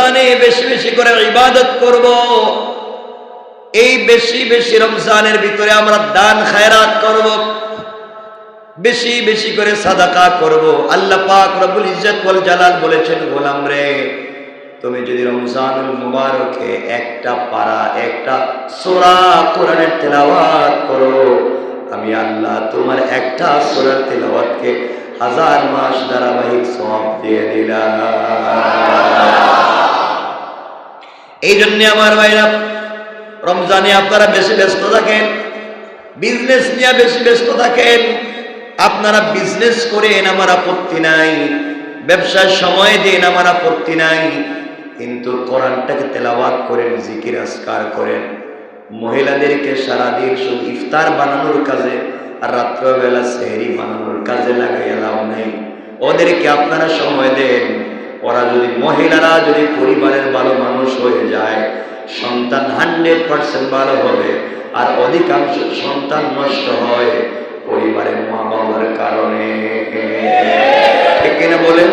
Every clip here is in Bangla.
রমজানে বেশি বেশি করে ইবাদত করব, এই বেশি বেশি রমজানের ভিতরে আমরা দান খায়রাত করব, বেশি বেশি করে সাদাকা করব। আল্লাহ পাক রব্বুল ইজ্জত ওয়াল জালাল বলেছেন, গোলাম রে, তুমি যদি রমজানুল মুবারকে একটা পারা, একটা সূরা কোরআনের তেলাওয়াত করো, আমি আল্লাহ তোমার একটা সূরার তেলাওয়াতকে 1000 মাস ধারাবাহিক সওয়াব দিয়ে দিলাম। এই জন্য আমার ভাইরা, রমজানে আপনারা বেশি ব্যস্ত থাকেন, বিজনেস নিয়ে বেশি ব্যস্ত থাকেন। আপনারা বিজনেস করেন, আমার আপত্তি নাই, ব্যবসার সময় দেন, আমার আপত্তি নাই, কিন্তু কোরআনটাকে তেলাওয়াত করেন, জিকির আজকার করেন। মহিলাদেরকে সারাদিন শুধু ইফতার বানানোর কাজে আর রাত্রবেলা সেহরি বানানোর কাজে লাগাইয়া লাভ নেই। ওদেরকে আপনারা সময় দেন। ওরা যদি, মহিলারা যদি পরিবারের ভালো মানুষ হয়ে যায়, সন্তান 100% ভালো হবে। আর অধিকাংশ সন্তান নষ্ট হয় পরিবারের মা বাবার কারণে। ঠিক কিনা বলেন?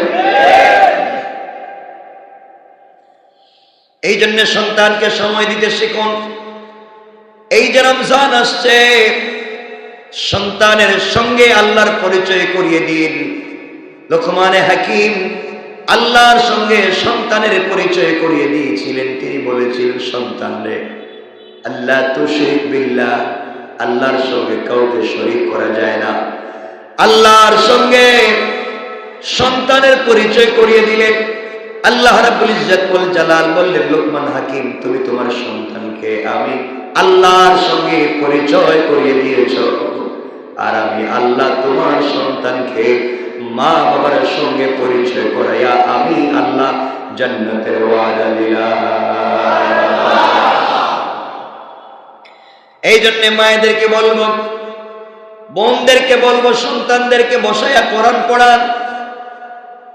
এই জন্য সন্তানকে সময় দিতে শিখুন। এই যে রমজান আসছে, সন্তানের সঙ্গে আল্লাহর পরিচয় করিয়ে দিন। লোকমানে হাকিম আল্লাহর সঙ্গে সন্তানের পরিচয় করিয়ে দিয়েছিলেন। তিনি বলেছিলেন, সন্তান রে, আল্লাহ তুশরিক বিল্লাহ, আল্লাহর সঙ্গে কাউকে শরীক করা যায় না। আল্লাহর সঙ্গে সন্তানের পরিচয় করিয়ে দিলেন। আল্লাহ রাব্বুল ইজ্জত ওয়াল জালাল বললেন, লোকমান হাকিম, তুমি তোমার সন্তানকে আমি আল্লাহর সঙ্গে পরিচয় করিয়ে দিয়েছ, আর আমি আল্লাহ তোমার সন্তানকে মা বাবার সঙ্গে পরিচয় করাইয়া আমি আল্লাহ জান্নাতের ওয়াদা দিলাম। এই জন্য মায়েদেরকে বলবো, বোনদেরকে বলবো, সন্তানদেরকে বসাইয়া কোরআন পড়ান,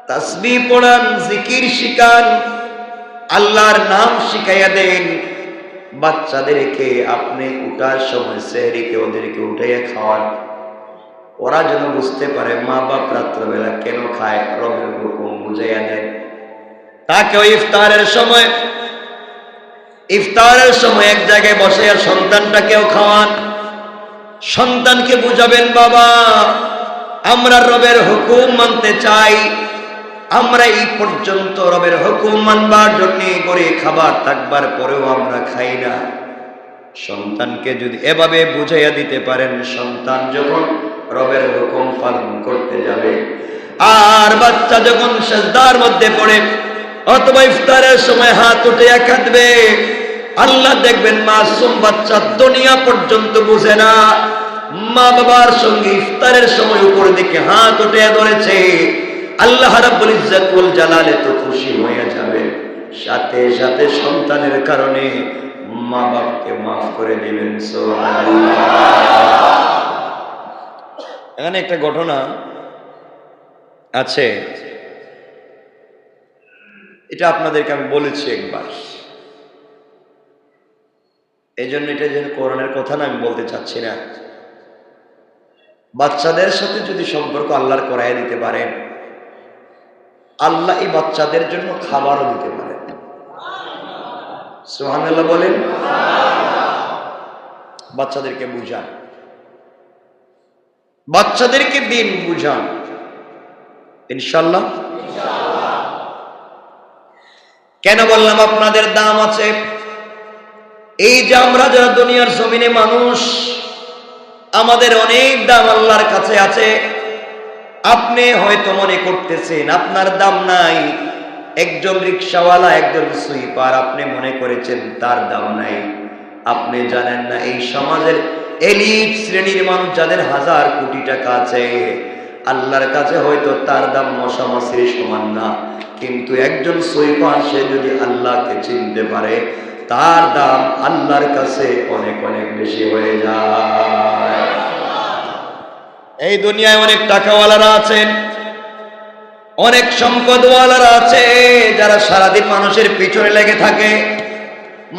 তাসবিহ পড়ান, জিকির শিখান, আল্লাহর নাম শিখাইয়া দেন। বাচ্চাদেরকে আপনি উঠার সময় সেহরিকে ওদেরকে উঠাইয়া খাওয়ান। ওরা যেন বুঝতে পারে মা বাপ রাত্রবেলা কেন খায়, রবের হুকুম বুঝাইয়া দেন। তাকে ইফতারের সময় এক জায়গায় বসাইয়া সন্তানটাকেও খাওয়ান। সন্তানকে বুঝাবেন, বাবা, আমরা রবের হুকুম মানতে চাই, আমরা এই পর্যন্ত রবের হুকুম মানবার জন্য করে খাবার থাকবার পরেও আমরা খাই না। সন্তানকে যদি এভাবে বুঝাইয়া দিতে পারেন, সন্তান যখন রবের হুকুম পালন করতে যাবে, আর বাচ্চা যখন সিজদার মধ্যে পড়ে অথবা ইফতারের সময় হাত উঠিয়া কাঁদবে, আল্লাহ দেখবেন মাসুম বাচ্চা দুনিয়া পর্যন্ত বুঝে না, মা বাবার সঙ্গে ইফতারের সময় উপর দিকে হাত উঠিয়া ধরেছে। আল্লাহ রাব্বুল ইজ্জত ওয়াল জালাল এত খুশি হয়ে যাবে, সাথে সাথে সন্তানের কারণে মা বাপকে মাফ করে দিবেন। সুবহানাল্লাহ। এখানে একটা ঘটনা আছে, এটা আপনাদেরকে আমি বলেছি একবার, এই জন্য এটা যেন কোরআনের কথা না, আমি বলতে চাচ্ছি না। বাচ্চাদের সাথে যদি সম্পর্ক আল্লাহর করায় দিতে পারেন, আল্লাহ এই বাচ্চাদের জন্য খাবারও দিতে পারেন। সুবহানাল্লাহ বলেন। বাচ্চাদেরকে বুঝান, বাচ্চাদেরকে দিন বুঝান, ইনশাআল্লাহ। কেন বললাম আপনাদের দাম আছে? এই যে আমরা যারা দুনিয়ার জমিনে মানুষ, আমাদের অনেক দাম আল্লাহর কাছে আছে। আপনি হয়তো মনে করতেছেন আপনার দাম নাই। একজন রিকশাওয়ালা, একজন সুইপার, আপনি মনে করেছেন তার দাম নাই। আপনি জানেন না এই সমাজের এলিট শ্রেণীর মানুষ যাদের 1000 কোটি টাকা আছে, আল্লাহর কাছে হয়তো তার দাম মশা মাছির সমান না, কিন্তু একজন সুইপার সে যদি আল্লাহকে চিনতে পারে, তার দাম আল্লাহর কাছে অনেক অনেক বেশি হয়ে যায়। এই দুনিয়ায় অনেক টাকাওয়ালারা আছেন, অনেক সম্পদওয়ালারা আছে, যারা সারাদিন মানুষের পিছনে লেগে থাকে,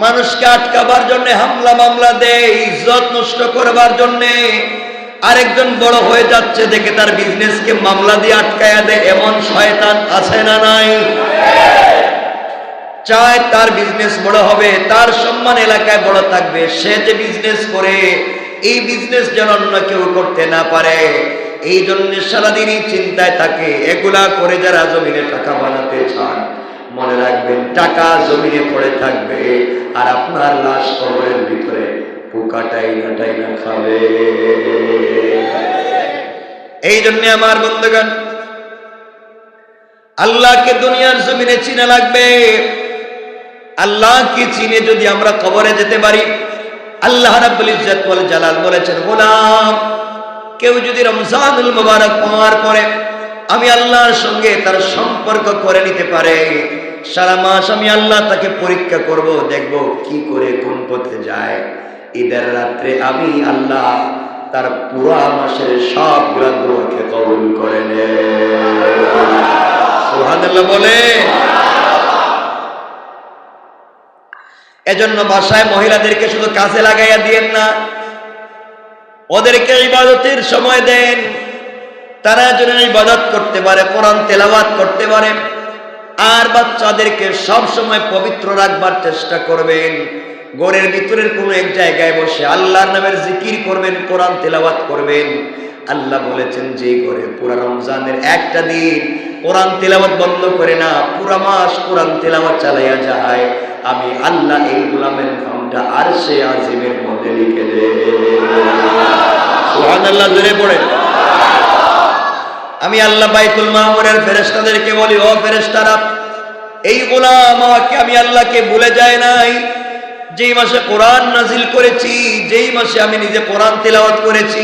মানুষকে আটকাবার জন্য হামলা মামলা দেয়, ইজ্জত নষ্ট করবার জন্য। আরেকজন বড় হয়ে যাচ্ছে দেখে তার বিজনেসকে মামলা দিয়ে আটকায়া দেয়, এমন শয়তান আছে না নাই? চায় তার বিজনেস বড় হবে, তার সম্মান এলাকায় বড় থাকবে, সে যে বিজনেস করে এই বিজনেস যেন অন্য কেউ করতে না পারে, এই জন্য সারাদিনই চিন্তায় থাকে। এগুলা করে যারা জমিনে টাকা বানাতে চান, মনে রাখবেন টাকা জমিনে পড়ে থাকবে আর আপনার লাশ কবরের ভিতরে পোকা টাইনা টাইনা খাবে। এই জন্য আমার বন্ধুগণ, আল্লাহকে দুনিয়ার জমিনে চিনা লাগবে। আল্লাহকে চিনে যদি আমরা কবরে যেতে পারি, আল্লাহ রাব্বুল ইজ্জত ওয়াল জালাল বলেছেন, গোলাম কেউ যদি রমজানুল মুবারক পাওয়ার পরে আমি আল্লাহর সঙ্গে তার সম্পর্ক করে নিতে পারে, সারা মাস আমি আল্লাহ তাকে পরীক্ষা করব, দেখব কি করে কোন পথে যায়। ঈদের রাত্রে আমি আল্লাহ তার পুরা মাসের সবগুলা দোয়াকে কবুল করে নেয়। সুবহানাল্লাহ বলে। এজন্য বাসায় মহিলাদেরকে শুধু কাজে লাগাইয়া দিয়েন না, ওদেরকে ইবাদতের সময় দেন, তারা যেন ইবাদত করতে পারে, কোরআন তেলাওয়াত করতে পারে। আর বাচ্চাদেরকে সব সময় পবিত্র রাখবার চেষ্টা করবেন। ঘরের ভিতরের কোনো এক জায়গায় বসে আল্লাহর নামের জিকির করবেন, কোরআন তেলাওয়াত করবেন। আল্লাহ বলেছেন যে ঘরে পুরা রমজানের একটা দিন কোরআন তেলাওয়াত বন্ধ করে না, পুরা মাস কোরআন তেলাওয়াত চালাইয়া যায়, আমি আল্লাহ এই গোলামের নামটা আরশে আজিমের মধ্যে লিখে দেব। সুবহানাল্লাহ জোরে পড়েন। আমি আল্লাহ বাইতুল মামুরের ফেরেশতাদেরকে বলি, ও ফেরেশতারা, এই গোলাম আমাকে আমি আল্লাহকে ভুলে যায় নাই। যেই মাসে কোরআন নাজিল করেছি, যেই মাসে আমি নিজে কোরআন তেলাওয়াত করেছি,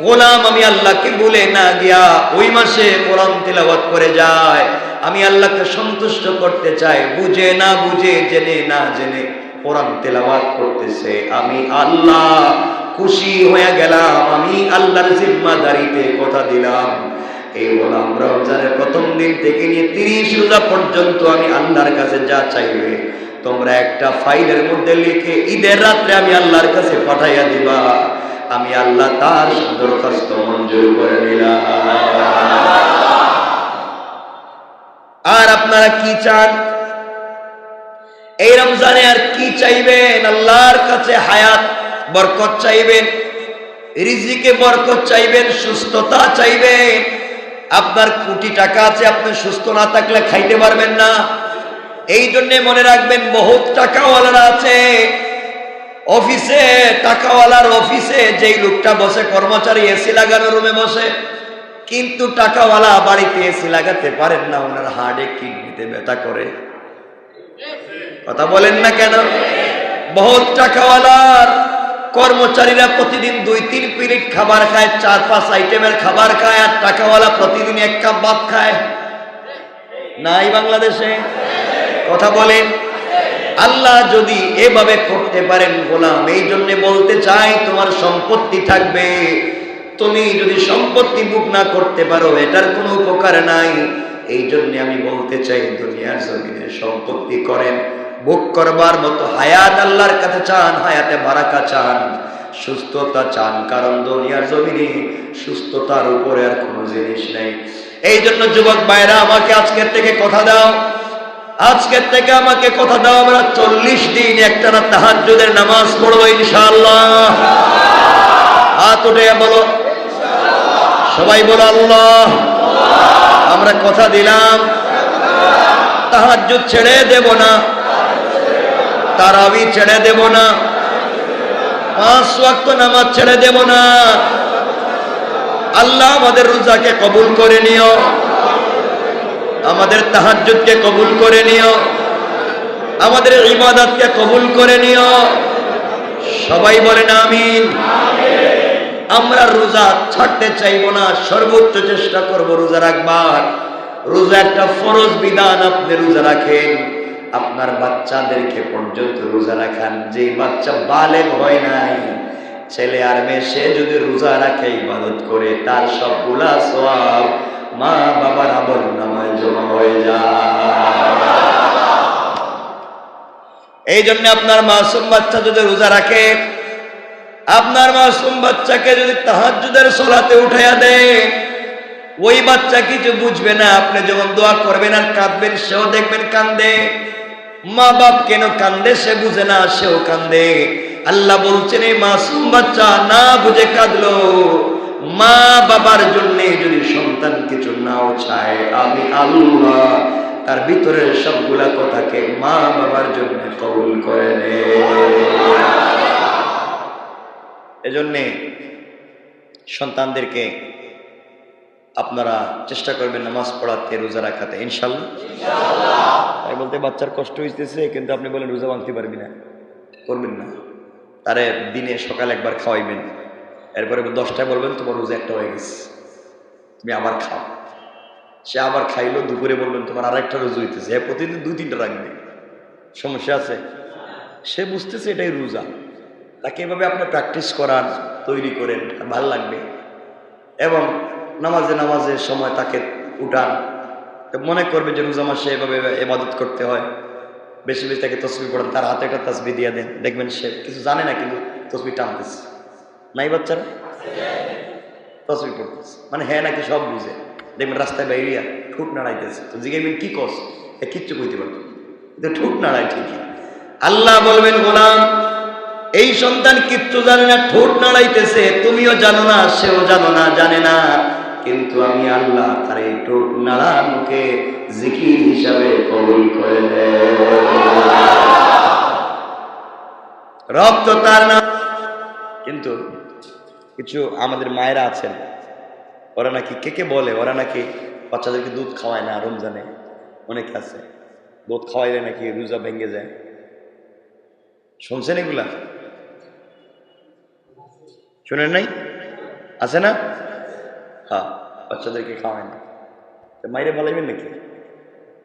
গোলাম আমি আল্লাহকে ভুলে না গিয়া ওই মাসে কোরআন তেলাওয়াত করে যায়। আমি আল্লাহকে সন্তুষ্ট করতে চাই, বুঝে না বুঝে, জেনে না জেনে কোরআন তেলাওয়াত করতেছে। আমি আল্লাহ খুশি হয়ে গেলাম, আমি আল্লাহর জিম্মাদারিতে কথা দিলাম, এই গোলাম রমজানের প্রথম দিন থেকে নিয়ে 30 রোজা পর্যন্ত আমি আল্লাহর কাছে যা চাইবে তোমরা একটা ফাইলের মধ্যে লিখে ঈদের রাত্রে আমি আল্লাহর কাছে পাঠাইয়া দিবা। আমি আল্লাহ তার দরখাস্ত মঞ্জুর করে নিলাম। আর আপনারা কি চান এই রমজানে? আর কি চাইবেন? আল্লাহর কাছে হায়াত বরকত চাইবেন, রিজিকে বরকত চাইবেন, সুস্থতা চাইবেন। আপনার কোটি টাকা আছে, আপনি সুস্থ না থাকলে খাইতে পারবেন না। এই জন্য মনে রাখবেন, বহুত টাকাওয়ালারা আছে অফিসে, টাকাওয়ালার অফিসে যেই লোকটা বসে কর্মচারী এসি লাগানো রুমে বসে, কিন্তু টাকাওয়ালা বাড়িতে এসি লাগাতে পারেন না, ওনার হার্টে কিডনিতে ব্যথা করে। কথা বলেন না কেন? বহুত টাকাওয়ালার কর্মচারীরা প্রতিদিন 2-3 প্লেট খাবার খায়, 4-5 আইটেমের খাবার খায়, আর টাকাওয়ালা প্রতিদিন 1 কাপ ভাত খায়। নাই বাংলাদেশে? কথা বলেন। আল্লাহ যদি এভাবে করতে পারেন গোলাম, এই জন্য বলতে চাই, তোমার সম্পত্তি থাকবে, তুমি যদি সম্পত্তি বুক না করতে পারো এটার কোনো উপকার নাই। এই জন্য আমি বলতে চাই, দুনিয়ার জমিনে সম্পত্তি করেন, বুক করবার মতো হায়াত আল্লাহর কাছে চান, হায়াতে বারাকা চান, সুস্থতা চান, কারণ দুনিয়ার জমিনে সুস্থতার উপরে আর কোনো জিনিস নেই। এই জন্য যুবক ভাইরা, আমাকে আজকের থেকে কথা দাও, আজকের থেকে আমাকে কথা দাও, আমরা 40 দিন একটানা তাহাজ্জুদের নামাজ পড়বো ইনশাআল্লাহ। হাত উঠে বলো, সবাই বলো আল্লাহ। আমরা কথা দিলাম, তাহাজ্জুদ ছেড়ে দেব না, তারাবি ছেড়ে দেব না, 5 ওয়াক্ত নামাজ ছেড়ে দেব না। আল্লাহ আমাদের রোজাকে কবুল করে নিও, আমাদের তাহাজ্জুদকে কবুল করে নিও, আমাদের ইবাদতকে কবুল করে নিও। সবাই বলেন আমিন। আমরা রোজা ছাড়তে চাইবো না, সর্বোচ্চ চেষ্টা করব রোজা রাখবার। রোজা একটা ফরজ বিধান, আপনি রোজা রাখেন, আপনার বাচ্চাদেরকে পর্যন্ত রোজা রাখান। যে বাচ্চা বালেগ হয় নাই, ছেলে আর মেয়ে, সে যদি রোজা রাখে, ইবাদত করে, তার সবগুলা সওয়াব মা বাবার আমল নামায় জমা হয়ে যায়। এই জন্য আপনার মাসুম বাচ্চা যদি রোজা রাখে, আপনার মাসুম বাচ্চাকে যদি তাহাজ্জুদের সালাতে উঠাইয়া দেয়, ওই বাচ্চা কিছু বুঝবে না। আপনি যখন দোয়া করবেন আর কাঁদবেন, সেও দেখবেন কান্দে। মা বাপ কেন কান্দে সে বুঝে না, সেও কান্দে। আল্লাহ বলছেন এই মাসুম বাচ্চা না বুঝে কাঁদলো। মা বাবার জন্য যদি সন্তান কিছু নাও চায়, আমি আল্লাহ তার ভিতরের সবগুলা কথাকে মা বাবার জন্য কবুল করে নে। এজন্যে সন্তানদেরকে আপনারা চেষ্টা করবেন নামাজ পড়াতে, রোজা রাখাতে, ইনশাল্লাহ। তাই বলতে বাচ্চার কষ্ট হইতেছে, কিন্তু আপনি বলেন রোজা ভাঙতে পারবি না, করবেন না। তারে দিনে সকালে একবার খাওয়াইবেন, এরপরে 10টায় বলবেন তোমার রোজা একটা হয়ে গেছে, তুমি আবার খাও। সে আবার খাইলো, দুপুরে বলবেন তোমার আরেকটা রোজা হইতেছে। প্রতিদিন 2-3টা রাখবে, সমস্যা আছে? সে বুঝতেছে এটাই রোজা। তাকে এভাবে আপনি প্র্যাকটিস করান, তৈরি করেন, ভালো লাগবে। এবং নামাজের সময় তাকে উঠান, মনে করবে যে রোজা মাসে এভাবে ইবাদত করতে হয়। বেশি বেশি তাকে তসবিহ পড়ান, তার হাতে একটা তসবিহ দিয়ে দেন, দেখবেন সে কিছু জানে না কিন্তু তসবিহ টানতেছে। নাই বাচ্চারা তসবিহ পড়তেছে, মানে হ্যাঁ নাকি সব বুঝে। দেখবেন রাস্তায় বাইরিয়া ঠোঁট নাড়াইতেছে, তো জিজ্ঞাসা কি কস, কিচ্ছু কইতে পারতো, কিন্তু ঠোঁট নাড়ায় ঠিকই। আল্লাহ বলবেন গোলাম এই সন্তান কিচ্ছু জানে না, ঠোঁট নাড়াইতেছে, তুমিও জানো না, সেও জানো না, জানে না, কিন্তু আমি আল্লাহ তার এই ঠোঁট নাড়ানোকে জিকির হিসাবে কবুল করে দেয়। রক্ত তার না। কিন্তু কিছু আমাদের মায়েরা আছেন, ওরা নাকি কে বলে, ওরা নাকি বাচ্চাদেরকে দুধ খাওয়ায় না রমজানে। অনেকে আছে দুধ খাওয়াইলে নাকি রোজা ভেঙে যায়। শুনছেন এগুলা? শুনেন নাই? আছে না? হ্যাঁ, বাচ্চাদেরকে খাওয়ায় না। মাইরে পালাইবেন নাকি?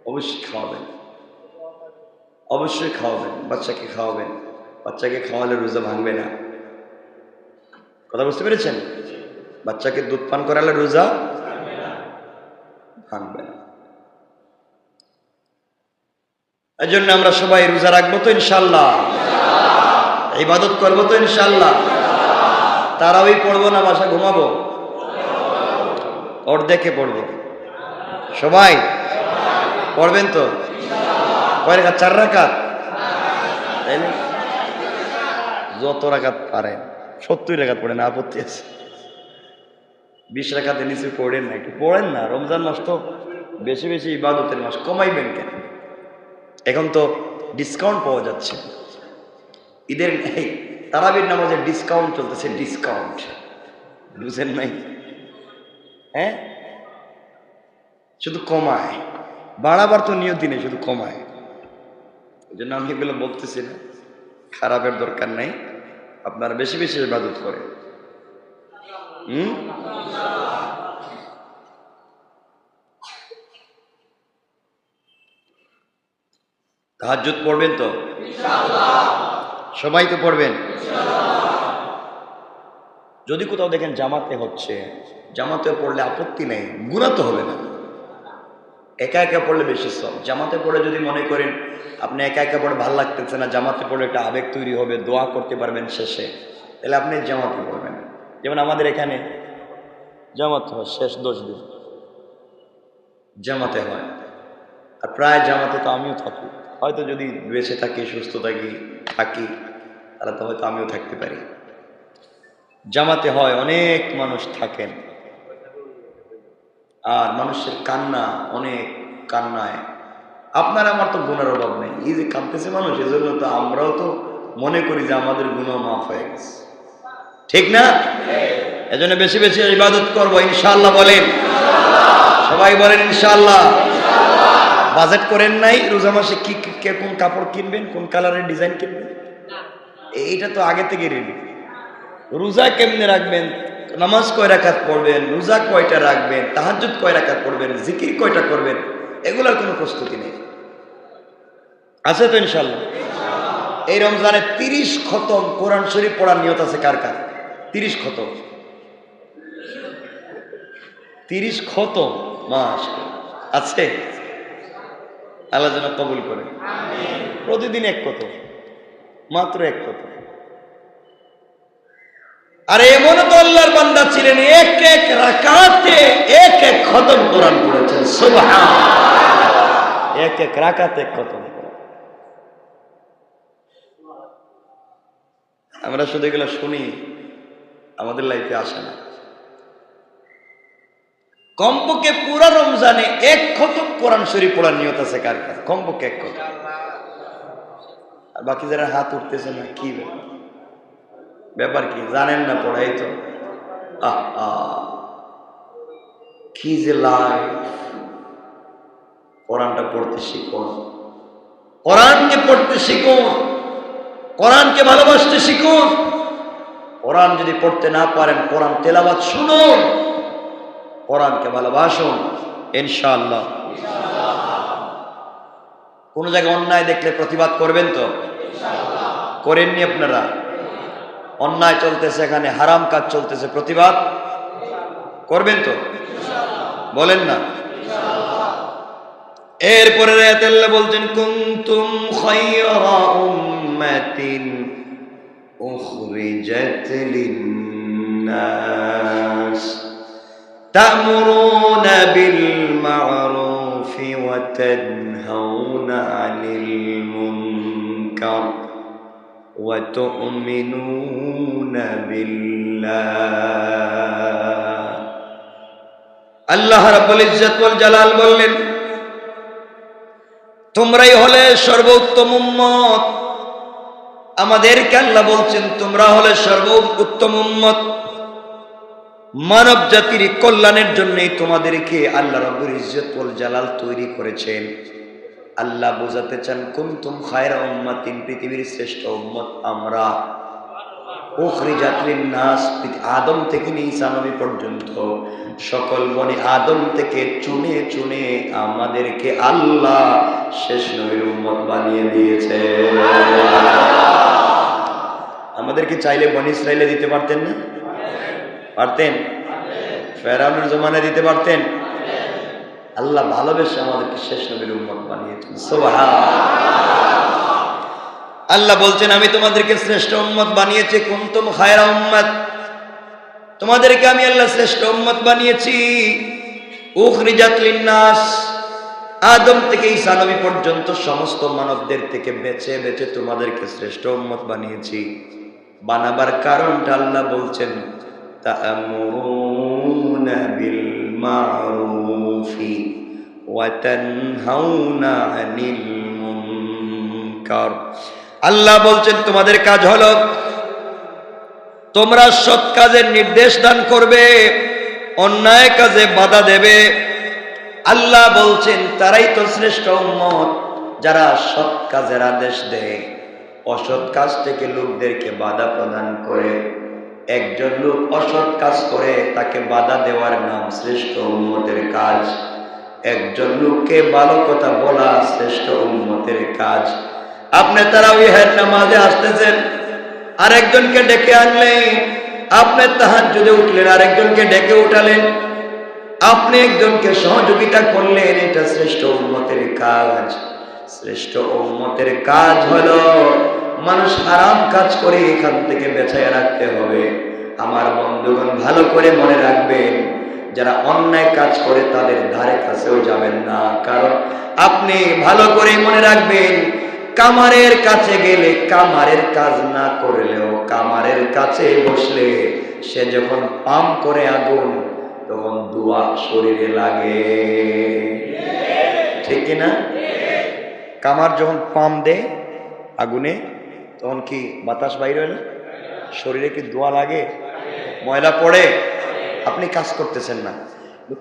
অবশ্যই খাওয়াবেন, অবশ্যই খাওয়াবেন, বাচ্চাকে খাওয়াবেন। বাচ্চাকে খাওয়ালে রোজা ভাঙবে না। কথা বুঝতে পেরেছেন? বাচ্চাকে দুধ পান করালে রোজা ভাঙবে না। এই জন্য আমরা সবাই রোজা রাখবো তো ইনশাল্লাহ, ইবাদত করবো তো ইনশাল্লাহ। তারাওই পড়বো না বাসা ঘুমাবো? অর্ধেকে পড়বো। সবাই পড়বেন তো? কয় রাকাত? 4 রাকাত। তাই না? যত রাকাত পারেন, 70 রাকাত পড়েন, আপত্তি আছে? 20 রাকাতের নিচে পড়েন না, একটু পড়েন না। রমজান মাস তো বেশি বেশি ইবাদতের মাস, কমাইবেন কেন? এখন তো ডিসকাউন্ট পাওয়া যাচ্ছে ঈদের। তারাবির নামাজে ডিসকাউন্ট চলতেছে, ডিসকাউন্ট, বুঝেন নাই? হ্যাঁ, শুধু কমায়, বাড়াবার তো নিয়তি নেই, শুধু কমায়। এই জন্য আমি এগুলো বলতেছি না, খারাপের দরকার নাই। আপনারা বেশি বেশি ইবাদত করেন। তাহাজ্জুদ পড়বেন তো ইনশাআল্লাহ? সবাই তো পড়বেন ইনশাআল্লাহ। যদি কোথাও দেখেন জামাতে হচ্ছে, জামাতে পড়লে আপত্তি নেই, গুনাহ তো হবে না। একা একা পড়লে বেশি সব। জামাতে পড়ে যদি মনে করেন আপনি একা একা পড়ে ভালো লাগতেছে না, জামাতে পড়লে একটা আবেগ তৈরি হবে, দোয়া করতে পারবেন শেষে, তাহলে আপনি জামাতে পড়বেন। যেমন আমাদের এখানে জামাত হয় শেষ 10 দিন জামাতে হয়, আর প্রায় জামাতে তো আমিও থাকি। হয়তো যদি বেঁচে থাকি, সুস্থ থাকি তাহলে তো হয়তো আমিও থাকতে পারি। জামাতে হয়, অনেক মানুষ থাকেন, আর মানুষের কান্না, অনেক কান্নায় আপনার আমার তো গুনার অভাব নেই। এই যে কাঁদতেছে মানুষ, এজন্য তো আমরাও তো মনে করি যে আমাদের গুনাহ মাফ হয়ে গেছে, ঠিক না? এজন্য বেশি বেশি ইবাদত করবো ইনশাআল্লাহ। বলেন সবাই, বলেন ইনশাআল্লাহ। বাজেট করেন নাই রোজা মাসে কি কোন কাপড় কিনবেন, কোন কালারের ডিজাইন কিনবেন, এইটা তো আগে থেকে রেডি। রোজা কেমনে রাখবেন, নামাজ কয় রাকাত পড়বেন, রোজা কয়টা রাখবেন, তাহাজ্জুদ কয় রাকাত পড়বেন, জিকির কয়টা করবেন, এগুলোর কোনো প্রস্তুতি নেই। আছে তো ইনশাআল্লাহ? এই রমজানে 30 খতম কোরআন শরীফ পড়ার নিয়ত আছে কার কার? 30 খতম, 30 খতম মাস আছে? আল্লাহ যেন কবুল করে। প্রতিদিন 1 খতম, মাত্র 1 খতম। আর এমন তো আল্লাহর বান্দা ছিলেন এক এক রাকাতে এক এক খতম কোরআন পড়েছেন, সুবহানাল্লাহ। এক এক রাকাতে খতম। আমরা শুধু এগুলো শুনি, আমাদের লাইফে আসে না। কমপক্ষে পুরা রমজানে এক খতম কোরআন শরীফ পড়ার নিয়ত আছে কার কার? কমপক্ষে এক খতম। আর বাকি যারা হাত উঠতেছে না, কি ব্যাপার কি জানেন না? পড়াই তো কি যে লাইফ। কোরআনটা পড়তে শিখুন, কোরআনকে পড়তে শিখুন, কোরআনকে ভালোবাসতে শিখুন। কোরআন যদি পড়তে না পারেন, কোরআন তেলাওয়াত শুনুন, কোরআনকে ভালোবাসুন, ইনশাআল্লাহ। কোন জায়গায় অন্যায় দেখলে প্রতিবাদ করবেন তো? করেননি আপনারা? অন্যায় চলতেছে, এখানে হারাম কাজ চলতেছে, প্রতিবাদ করবেন তো? বলেন না। এরপরে আয়াতে আল্লাহ বলছেন, কুনতুম খায়রা উম্মাতিন উখরিজাত লিন-নাস তা'মুরুনা বিল মা'রুফি ওয়া তানহাউনা 'আনিল মুনকার ওয়া তু'মিনুনা বিল্লাহ। আল্লাহ রাব্বুল ইজ্জত ওয়াল জালাল বললেন, তোমরাই হলে সর্বোত্তম উম্মত। আমাদেরকে আল্লাহ বলছেন, তোমরা হলে সর্বোত্তম উম্মত। মানব জাতির কল্যাণের জন্যই তোমাদেরকে আল্লাহ রাব্বুল ইজ্জত ওয়াল জালাল তৈরি করেছেন। আল্লাহ বোঝাতে চান, কুনতুম খায়রা উম্মাতিন, পৃথিবীর শ্রেষ্ঠ উম্মত আমরা। উখরিজাত লিন-নাস, আদম থেকে নিয়ে ঈসা নবী পর্যন্ত সকল বনি আদম থেকে চুনে চুনে আমাদেরকে আল্লাহ শেষ নবীর উম্মত বানিয়ে দিয়েছে। আমাদেরকে চাইলে বনি ইসরাইলে দিতে পারতেন না? পারতেন? ফেরাউনের জমানায় দিতে পারতেন? আল্লাহ ভালোবেসে আমাদেরকে শেষ নবীর উম্মত বানিয়েছেন। সুবহানাল্লাহ। আল্লাহ বলছেন, আমি তোমাদেরকে শ্রেষ্ঠ উম্মত বানিয়েছি। কুনতুম খায়রা উম্মাত, তোমাদেরকে আমি আল্লাহ শ্রেষ্ঠ উম্মত বানিয়েছি। উখরিজাত লিন-নাস, আদম থেকে ঈসা নবী পর্যন্ত সমস্ত মানবদের থেকে বেছে বেছে তোমাদেরকে শ্রেষ্ঠ উম্মত বানিয়েছি। বানাবার কারণটা আল্লাহ বলছেন, তা'মুরুনা বিল মা'রুফি ওয়া তানহাউনা 'আনিল মুনকার। আল্লাহ বলছেন, তোমাদের কাজ হলো তোমরা সৎ কাজের নির্দেশ দান করবে, অন্যায় কাজে বাধা দেবে। আল্লাহ বলছেন, তারাই তো শ্রেষ্ঠ উম্মত যারা সৎ কাজের আদেশ দেয়, অসৎ কাজ থেকে লোকদেরকে বাধা প্রদান করে। একজন লোক অসৎ কাজ করে, তাকে বাধা দেওয়ার নাম শ্রেষ্ঠ উম্মতের কাজ। একজন লোককে ভালো কথা বলা শ্রেষ্ঠ উম্মতের কাজ। আপনি তারাবিহের নামাজে আসতেছেন, আরেকজনকে ডেকে আনলেন। আপনি তাহাজ্জুদে উঠলেন, আরেকজনকে ডেকে উঠালেন। আপনি একজনকে সহযোগিতা করলেন, এটা শ্রেষ্ঠ উম্মতের কাজ। শ্রেষ্ঠ উম্মতের কাজ হলো মানুষ হারাম কাজ করে এখান থেকে বেঁচে রাখতে হবে। আমার বন্ধুগণ, ভালো করে মনে রাখবেন, যারা অন্যায় কাজ করে তাদের ধারে কাছেও যাবেন না। কারণ আপনি ভালো করে মনে রাখবেন, কামারের কাছে গেলে, কামারের কাজ না করলেও কামারের কাছে বসলে সে যখন পাম করে আগুন, তখন ধোঁয়া শরীরে লাগে, ঠিক না? কামার যখন পাম দেয় আগুনে, তখন কি বাতাস বাইর হয় না? শরীরে কি ধোঁয়া লাগে? ময়লা পড়ে? আপনি কাজ করতেছেন না,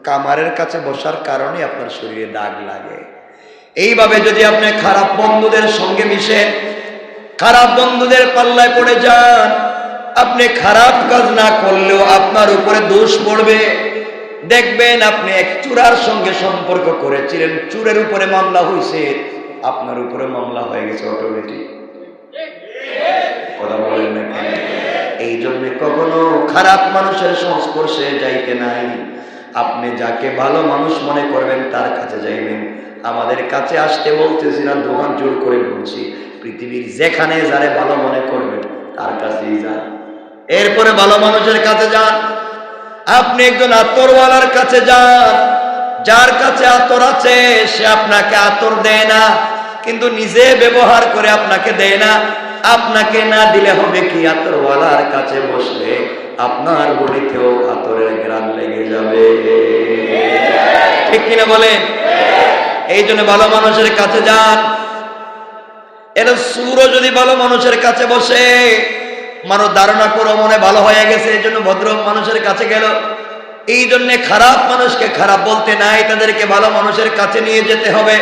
কামারের কাছে বসার কারণে আপনার শরীরে দাগ লাগে। এইভাবে যদি আপনি খারাপ বন্ধুদের সঙ্গে মিশেন, খারাপ বন্ধুদের পাল্লায় পড়ে যান, আপনি খারাপ কাজ না করলেও আপনার উপরে দোষ পড়বে। দেখবেন আপনি এক চোরার সঙ্গে সম্পর্ক করেছিলেন, চোরের উপরে মামলা হয়েছে, আপনার উপরে মামলা হয়ে গেছে অটোমেটিক। কথা বলেন না কেন? এই জন্য কখনো খারাপ মানুষের সংস্পর্শে যাইতে নাই। আপনি যাকে ভালো মানুষ মনে করবেন তার কাছে যাইবেন। আমাদের কাছে আসতে বলতেছি না, দোকান জোর করে বলছি, পৃথিবীর যেখানে যারে ভালো মনে করবেন তার কাছেই যান। এরপরে ভালো মানুষের কাছে যান। আপনি একজন আতরওয়ালার কাছে যান, যার কাছে আতর আছে সে আপনাকে আতর দেয় না, কিন্তু নিজে ব্যবহার করে আপনাকে দেয় না। আপনাকে না দিলে হবে কি, আতরওয়ালার কাছে বসলে আপনার বডিতেও আতরের ঘ্রাণ লেগে যাবে। ঠিক কিনা বলেন? এই জন্য ভালো মানুষের কাছে যান। এর সুরও যদি ভালো মানুষের কাছে বসে, মানুষ ধারণা করো মনে ভালো হয়ে গেছে, এই জন্য ভদ্র মানুষের কাছে গেল। এই জন্য খারাপ মানুষকে খারাপ বলতে নাই, তাদেরকে ভালো মানুষের কাছে নিয়ে যেতে হবে।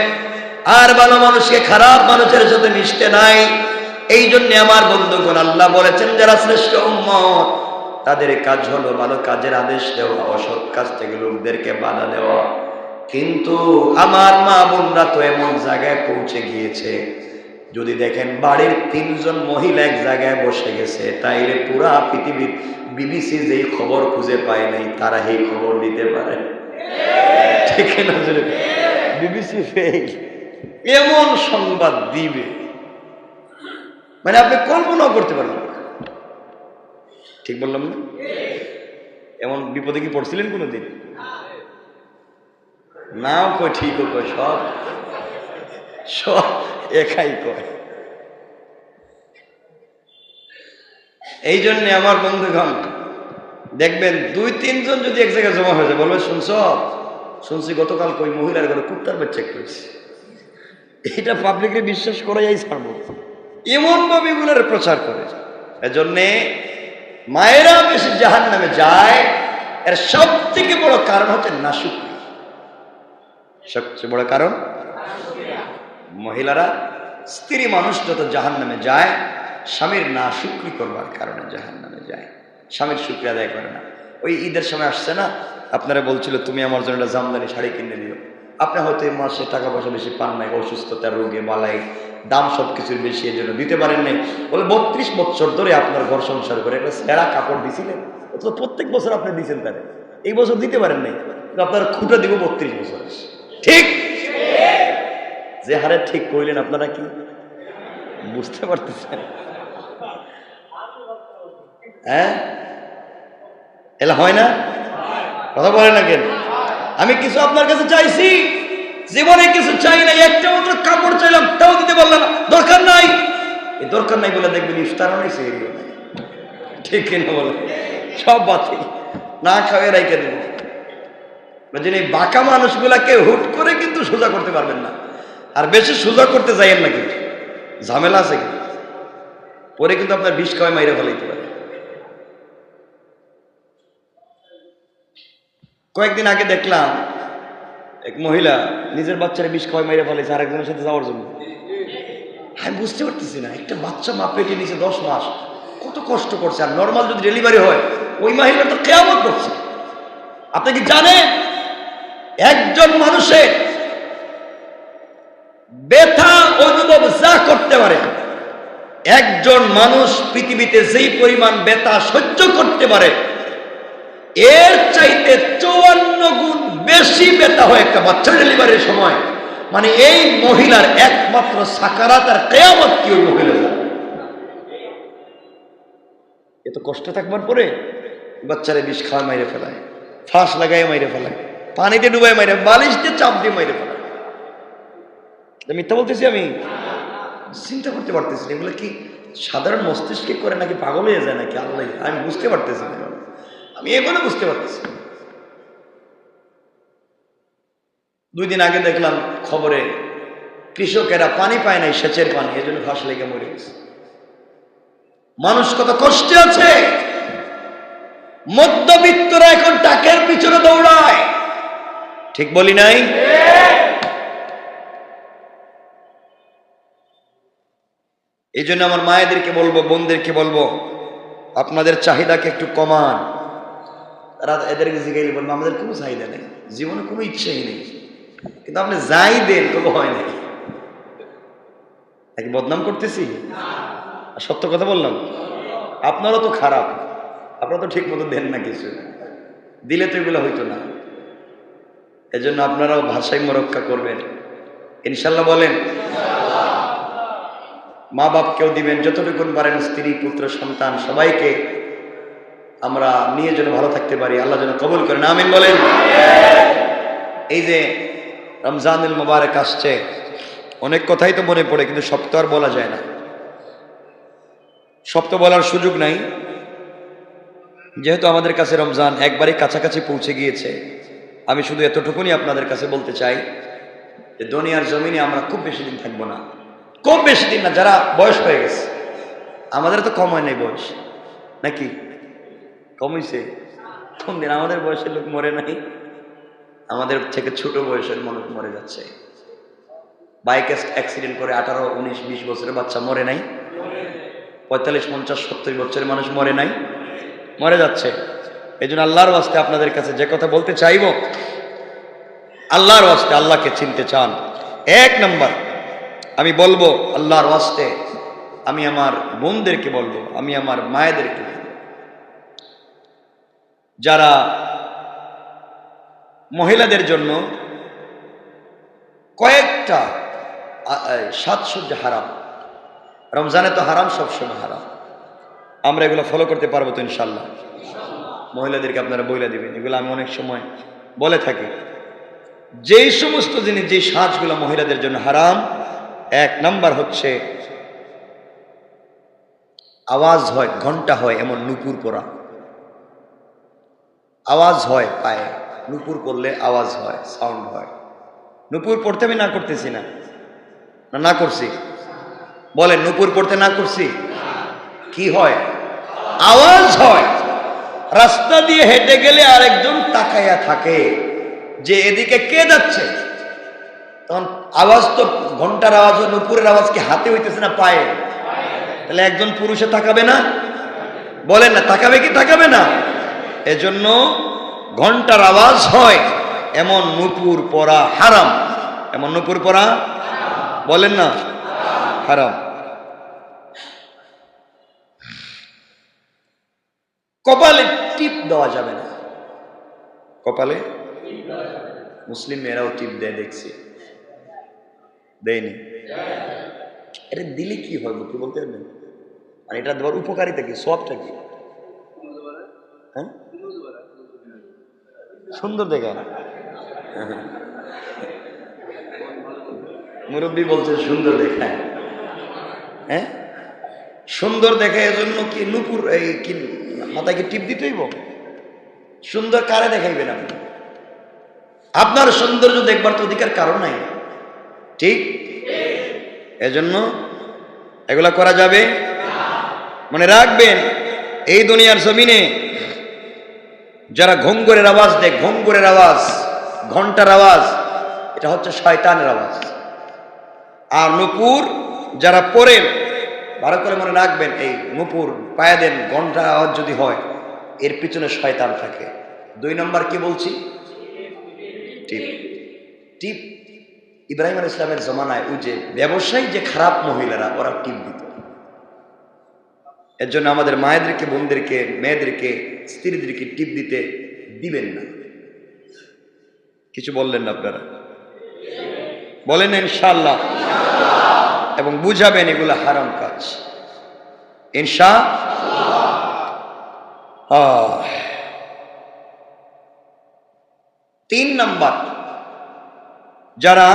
আর ভালো মানুষকে খারাপ মানুষের সাথে মিশতে নাই। এই জন্য আমার বন্ধুগণ, আল্লাহ বলেছেন যারা শ্রেষ্ঠ উম্মত তাদের কাজ হলো ভালো কাজের আদেশ দেওয়া, অসৎ কাজ থেকে লোকদেরকে বাধা দেওয়া। কিন্তু আমার মা বোনরা তো এমন জায়গায় পৌঁছে গিয়েছে, যদি দেখেন বাড়ির 3 জন মহিলা এক জায়গায় বসে গেছে, তাইলে পুরা পৃথিবীর বিবিসি যেই খবর খুঁজে পায় নাই তারা এই খবর দিতে পারে। ঠিক না? বিবিসি ফেল, এমন সংবাদ দিবে মানে আপনি কল্পনাও করতে পারবেন না। ঠিক বললাম না? এমন বিপদে কি পড়ছিলেন কোনোদিন? নাও কয়, ঠিকও কয়, সব সব একাই কয়। এই জন্যে আমার বন্ধুগণ দেখবেন 2-3 জন যদি এক জায়গায় জমা হয়ে যায়, বলবে শুনছি গতকাল কই মহিলার ঘরে কুত্তার বাচ্চা করেছে। এটা পাবলিকে বিশ্বাস করাই ছাড়বো, এমন ভাবে এগুলোর প্রচার করে। এজন্যে মায়েরা বেশি জাহান্নামে যায়, এর সব থেকে বড় কারণ হচ্ছে নাশুকরি। সবচেয়ে বড় কারণ, মহিলারা স্ত্রী মানুষ যত জাহান্নামে যায়, স্বামীর নাশুকরি করবার কারণে জাহান্নামে যায়। স্বামীর শুকরিয়া আদায় করে না। ওই ঈদের সময় আসছে না, আপনারা বলছিল তুমি আমার জন্য একটা জামদানি শাড়ি কিনে দিও। আপনি হয়তো এই মাসে টাকা পয়সা বেশি পান নাই, অসুস্থতার রোগে বালাই, দাম সব কিছুর বেশি, এর জন্য দিতে পারেন নাই। বলে 32 বছর ধরে আপনার ঘর সংসার করে একটা সেরা কাপড় দিছিলেন, অথচ প্রত্যেক বছর আপনি দিচ্ছেন তারে, এই বছর দিতে পারেন নাই, আপনার খুঁটা দিব 32 বছর। ঠিক যে হারে ঠিক কইলেন, আপনারা কি বুঝতে পারতেছেন? হ্যাঁ, এলা হয় না? কথা বলে না কেন? আমি কিছু আপনার কাছে চাইছি, জীবনে কিছু চাই নাই, একটা মাত্র কাপড় চাইলাম, তাও দিতে পারলাম না। দরকার নাই, এই দরকার নাই বলে দেখবেন ইফতার হয়েছে। ঠিক কিনা বলে? সব বাতিল, না খাওয়া রাইখে দেব। এই বাঁকা মানুষগুলাকে হুট করে কিন্তু সোজা করতে পারবেন না। আর বেশি সোজা করতে যাইয়েন না, কিন্তু ঝামেলা আছে, কিন্তু পরে কিন্তু আপনার বিষ খাওয়ায় মাইরে ফেলাইতে পারে। কয়েকদিন আগে দেখলাম এক মহিলা নিজের বাচ্চারা বিষ খাওয়ায় মাইরে ফেলেছে আরেকজনের সাথে যাওয়ার জন্য। আমি বুঝতে পারতেছি না, একটা বাচ্চা মা পেটে নিচে 10 মাস, কত কষ্ট করছে। আর নর্মাল যদি ডেলিভারি হয়, ওই মহিলা তো কিয়ামত করছে। আপনি কি জানেন একজন মানুষের ব্যথা অনুভব যা করতে পারে, একজন মানুষ পৃথিবীতে যেই পরিমাণ ব্যথা সহ্য করতে পারে, এর চাইতে 54 গুণ বেশি ব্যথা হয় একটা বাচ্চা ডেলিভারির সময়। মানে এই মহিলার একমাত্র সাকারাত আর কিয়ামত কি ওই মহিলা। এত কষ্ট থাকবার পরে বাচ্চারে বিষ খাওয়া মাইরে ফেলায়, ফাঁস লাগাই মাইরে ফেলায়, পানিতে ডুবাই মাইরে, বালিশ দিয়ে চাপ দিয়ে মাইরে ফেলায়। মিথ্যা বলতেছি? আমি চিন্তা করতে পারতেছি না, এগুলো কি সাধারণ মস্তিষ্কে করে নাকি পাগল হয়ে যায় নাকি আল্লাহ, আমি বুঝতে পারতেছি না। আমি এগুলো বুঝতে পারতেছি। 2 দিন আগে দেখলাম খবরে কৃষকেরা পানি পায় নাই, সেচের পানি, এই জন্য ফাঁস লেগে মরে গেছে। মানুষ কত কষ্টে আছে। মধ্যবিত্তরা এখন টাকার পিছনে দৌড়ায়। ঠিক বলি নাই? এই জন্য আমার মায়েদেরকে বলবো, বোনদেরকে বলবো, আপনাদের চাহিদাকে একটু কমান। তারা এদেরকে জিজ্ঞাসা বলবো আমাদের কোনো চাহিদা নেই, জীবনে কোনো ইচ্ছাই নেই, কিন্তু আপনি যাই দেন তবু হয় নাই। নাকি বদনাম করতেছি? সত্য কথা বললাম। আপনারও তো খারাপ, আপনারা তো ঠিক মতো দেন না, কিছু দিলে তো এগুলো হইতো না। এজন্য আপনারাও ভারসাম্য রক্ষা করবেন ইনশাল্লাহ। বলেন মা বাপকেও দিবেন যতটুকু পারেন, স্ত্রী পুত্র সন্তান সবাইকে আমরা নিয়ে যেন ভালো থাকতে পারি, আল্লাহ যেন কবুল করেন, আমিন বলেন। এই যে রমজানুল মুবারক আসছে, অনেক কথাই তো মনে পড়ে, কিন্তু সব তো আর বলা যায় না। সব তো বলার সুযোগ নাই, যেহেতু আমাদের কাছে রমজান একবারে কাছাকাছি পৌঁছে গিয়েছে। আমি শুধু এতটুকুনি আপনাদের কাছে বলতে চাই যে দুনিয়ার জমিনে আমরা খুব বেশি দিন থাকবো না, খুব বেশি দিন না। যারা বয়স হয়ে গেছে, আমাদের তো কম হয় নাই বয়স, নাকি কম হয়েছে? কোন দিন আমাদের বয়সের লোক মরে নাই? আমাদের থেকে ছোট বয়সের মানুষ মরে যাচ্ছে। বাইক অ্যাক্সিডেন্ট করে 18, 19, 20 বছরের বাচ্চা মরে নাই? 45, 50, 70 বছরের মানুষ মরে নাই? মরে যাচ্ছে। এই জন্য আল্লাহর ওয়াস্তে আপনাদের কাছে যে কথা বলতে চাইব, আল্লাহর ওয়াস্তে, আল্লাহকে চিনতে চান, 1 নম্বর আমি বলবো আল্লাহর ওয়াস্তে, আমি আমার বোনদেরকে বলবো, আমি আমার মায়েদেরকে বলবো, যারা মহিলাদের জন্য কয়েকটা সাজসজ্জা হারাম, রমজানে তো হারাম, সবসময় হারাম, আমরা এগুলো ফলো করতে পারবো তো ইনশাল্লাহ? মহিলাদেরকে আপনারা বইলা দিবেন, এগুলো আমি অনেক সময় বলে থাকি। যেই সমস্ত জিনিস, যেই সাজগুলো মহিলাদের জন্য হারাম, 1 নম্বর হচ্ছে আওয়াজ হয়, ঘন্টা হয় এমন নুপুর পরা, আওয়াজ হয় পায়ে, নুপুর পরলে আওয়াজ হয়, সাউন্ড হয়। নুপুর পড়তে আমি না করতেছি না, না করছি? বলেন, নুপুর পড়তে না করছি? কি হয়? আওয়াজ হয়। রাস্তা দিয়ে হেঁটে গেলে আরেকজন তাকাইয়া থাকে যে এদিকে কে যাচ্ছে, তখন আওয়াজ তো ঘন্টার আওয়াজ, নুপুরের আওয়াজ কি হাতে হইতেছে না পায়ে? তাহলে একজন পুরুষে তাকাবে না? বলেন না, তাকাবে কি তাকাবে না? এজন্য ঘন্টার আওয়াজ হয় এমন নুপুর পরা হারাম, এমন নুপুর পরা, বলেন না, হারাম। কপালে টিপ দেওয়া যাবে না, কপালে। মুসলিম মেয়েরাও টিপ দেয় দেখছি, দেয়নি? এটা দিলে কি হয় কি বলতে পারবেন? আর এটা দেওয়ার উপকারিতা কি, সবটা কি? হ্যাঁ, সুন্দর দেখা। মুরব্বী বলছে সুন্দর দেখায়। হ্যাঁ, সুন্দর দেখে, এজন্য কি নুপুর এই কি মাথায় কি টিপ দিতেই? সুন্দর কারে দেখাইবেন আপনি? আপনার সৌন্দর্য দেখবার তো অধিকার কারণ নাই, ঠিক? এজন্য এগুলা করা যাবে। মনে রাখবেন, এই দুনিয়ার জমিনে যারা ঘুঙ্গুরের আওয়াজ দেয়, ঘুঙ্গুরের আওয়াজ, ঘন্টার আওয়াজ, এটা হচ্ছে শয়তানের আওয়াজ। আর নুপুর যারা পড়েন, ভালো করে মনে রাখবেন, এই নুপুর পায়ে দেন, ঘন্টার আওয়াজ যদি হয়, এর পিছনে শয়তান থাকে। 2 নম্বর কি বলছি? টিপ। টিপ ইব্রাহিম আলাইহিস সালামের জমানায় ওই যে ব্যবসায়ী যে খারাপ মহিলারা, ওরা টিপ দিত। এর জন্য আমাদের মায়েদেরকে, বোনদেরকে, মেয়েদেরকে, স্ত্রীদেরকে টিপ দিতে দিবেন না। কিছু বললেন না আপনারা? বলেন ইনশাআল্লাহ। এবং বুঝাবেন এগুলো হারাম কাজ, ইনশাআল্লাহ। 3 নম্বর, যারা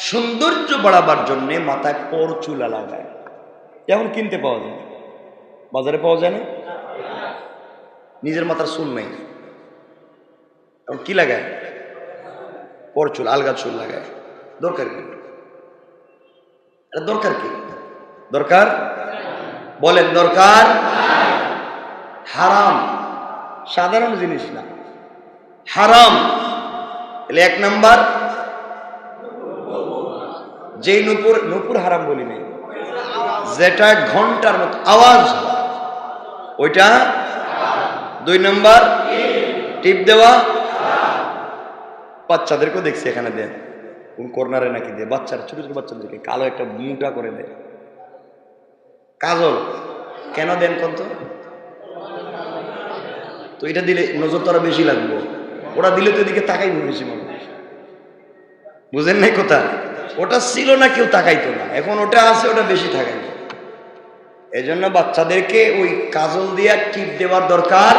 সৌন্দর্য বাড়াবার জন্য মাথায় পরচুলা লাগায়, যেমন কিনতে পাওয়া যায়, বাজারে পাওয়া যায় না? নিজের মাথার চুল নেই, এখন কি লাগায়? পরচুল, আলগা চুল লাগায়। দরকার কি? এটা দরকার কি? দরকার? বলেন দরকার? হারাম, সাধারণ জিনিস না, হারাম। তাহলে 1 নম্বর, যেই নুপুর, নুপুর হারাম বলি নাই, যেটা ঘন্টার মতো আওয়াজ ওইটা। 2 নম্বর, টিপ দেওয়া। বাচ্চাদেরকেও দেখছি এখানে দেন, কোন কর্নারে নাকি দেয়, বাচ্চারা, ছোট ছোট বাচ্চাদেরকে কালো একটা মুটা করে দেয়। কাজল কেন দেন কোন তো? এটা দিলে নজর তোরা বেশি লাগবে, ওরা দিলে তো এদিকে তাকাইব বেশি মানুষ, বুঝেন নাই কথা? ওটা ছিল না, কেউ তাকাইতো না, এখন ওটা আছে, ওটা বেশি তাকাইবে। এজন্য বাচ্চাদেরকে ওই কাজল দিয়ে টিপ দেওয়ার দরকার।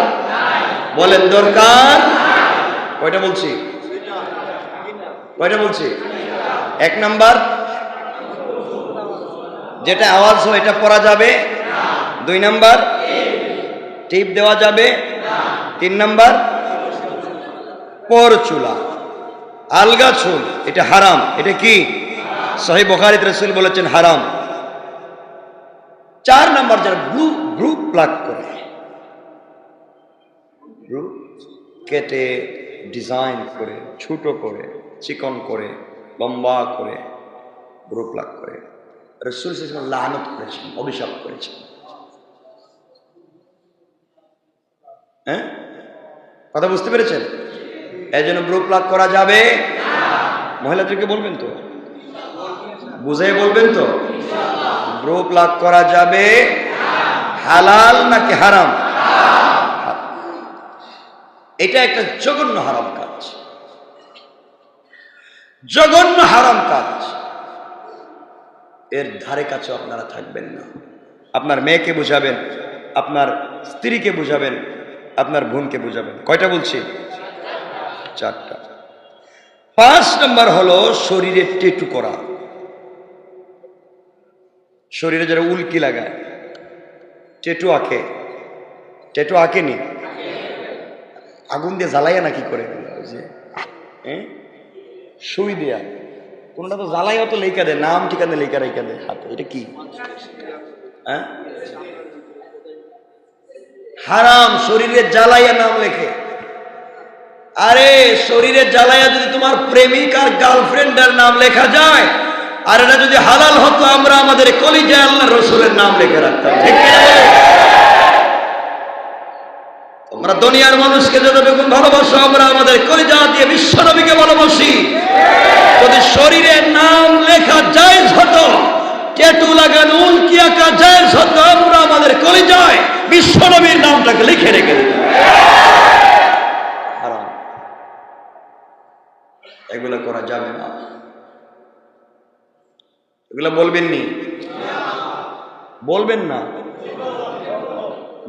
বলেন দরকার? কয়টা বলছি? কয়টা বলছি? 1 নাম্বার, যেটা আওয়াজ হয় এটা পড়া যাবে 2 নাম্বার টিপ দেওয়া যাবে। 3 নাম্বার পরচুলা, আলগা চুল, এটা হারাম। এটা কি? সহিহ বুখারীতে রাসূল বলেছেন হারাম। 4 নাম্বার যারা ব্রু প্লাক করে, ব্রু কেটে ডিজাইন করে, ছোট করে, চিকন করে, লম্বা করে ব্রু প্লাক করে, রাসূল সাল্লাল্লাহু আলাইহি ওয়াসাল্লাম লানত করেছেন, অভিশাপ করেছেন। হ্যাঁ, কথা বুঝতে পেরেছেন? এই জন্য ব্রু প্লাক করা যাবে না। মহিলাদেরকে বলবেন তো, বুঝাই বলবেন তো, ব্রু প্লাক করা যাবে না। হালাল নাকি হারাম? এটা একটা জঘন্য হারাম কাজ, জঘন্য হারাম কাজ। এর ধারে কাছে আপনারা থাকবেন না। আপনার মেয়েকে বুঝাবেন, আপনার স্ত্রীকে বুঝাবেন, আপনার বোনকে বুঝাবেন। কয়টা বলছি? 4টা। 5 নাম্বার হলো শরীরে টেটু করা। শরীরে যারা উল্কি লাগায়, টেটু আঁকে, টেটু আঁকেনি, আগুন দিয়ে জ্বালাইয়া নাকি করে সুই দেয়া, কোনটা তো জ্বালাইয়া তো লেখা দেয়, নাম ঠিকানা লেখা রেখা দেয় হাতে। এটা কি? হ্যাঁ, হারাম। শরীরে জ্বালাইয়া নাম লেখে। আরে শরীরে জ্বালাইয়া যদি তোমার প্রেমিক আর গার্লফ্রেন্ডের নাম লেখা যায়, আর এটা যদি হালাল হতো, আমরা আমাদের কলিজায় আল্লাহর রাসূলের নাম লিখে রাখতাম। ঠিক কি না? তোমরা দুনিয়ার মানুষকে যতটুকু ভালোবাসো, আমরা আমাদের কলিজা দিয়ে বিশ্ব নবীকে ভালোবাসি। যদি শরীরে নাম লেখা জায়েজ হতো, ট্যাটু লাগানো, উল্কি আঁকা জায়েজ হতো, আমরা আমাদের কলিজায় বিশ্ব নবীর নামটাকে লিখে রেখে দিতাম। হারাম, এগুলো করা যাবে না। এগুলো বলবেন নি? বলবেন না?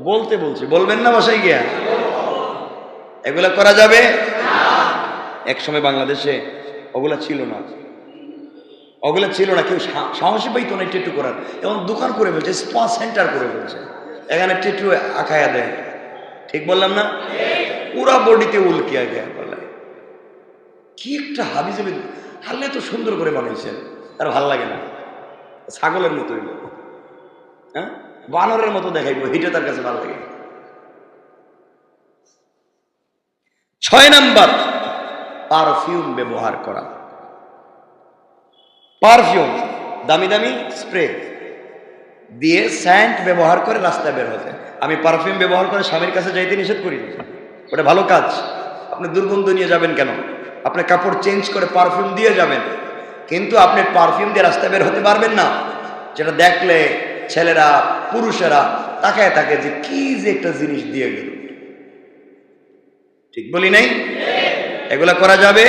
বলতে বলছি, বলবেন না বাসায় গিয়া? এগুলো করা যাবে না। এক সময় বাংলাদেশে ওগুলা ছিল না, ওগুলা ছিল না। কেউ সাহসী পাইতো না টেটু করার, এবং দোকান করে ফেলছে, স্পা সেন্টার করে ফেলছে, এখানে টেটু আঁকায়া দেয়। ঠিক বললাম না? পুরা বডিতে উল্কি আগে বলে কি একটা হাবি যাবে। হারলে তো সুন্দর করে বানাইছেন, আর ভাল লাগে না, ছাগলের মতো হইল, হ্যাঁ, বানরের মতো দেখাইবো, এটা তার কাছে ভালো লাগে। 6 নাম্বার পারফিউম ব্যবহার করা। পারফিউম, দামি দামি স্প্রে দিয়ে স্যান্ট ব্যবহার করে রাস্তায় বের হতে। আমি পারফিউম ব্যবহার করে স্বামীর কাছে যাইতে নিষেধ করি, ওটা ভালো কাজ। আপনি দুর্গন্ধ নিয়ে যাবেন কেন? আপনি কাপড় চেঞ্জ করে পারফিউম দিয়ে যাবেন, কিন্তু আপনি পারফিউম দিয়ে রাস্তায় বের হতে পারবেন না, যেটা দেখলে ছেলেরা, পুরুষেরা তাকায় থাকে যে কি যে একটা জিনিস দিয়ে গেল। ঠিক বলি নাই? এগুলা করা যাবে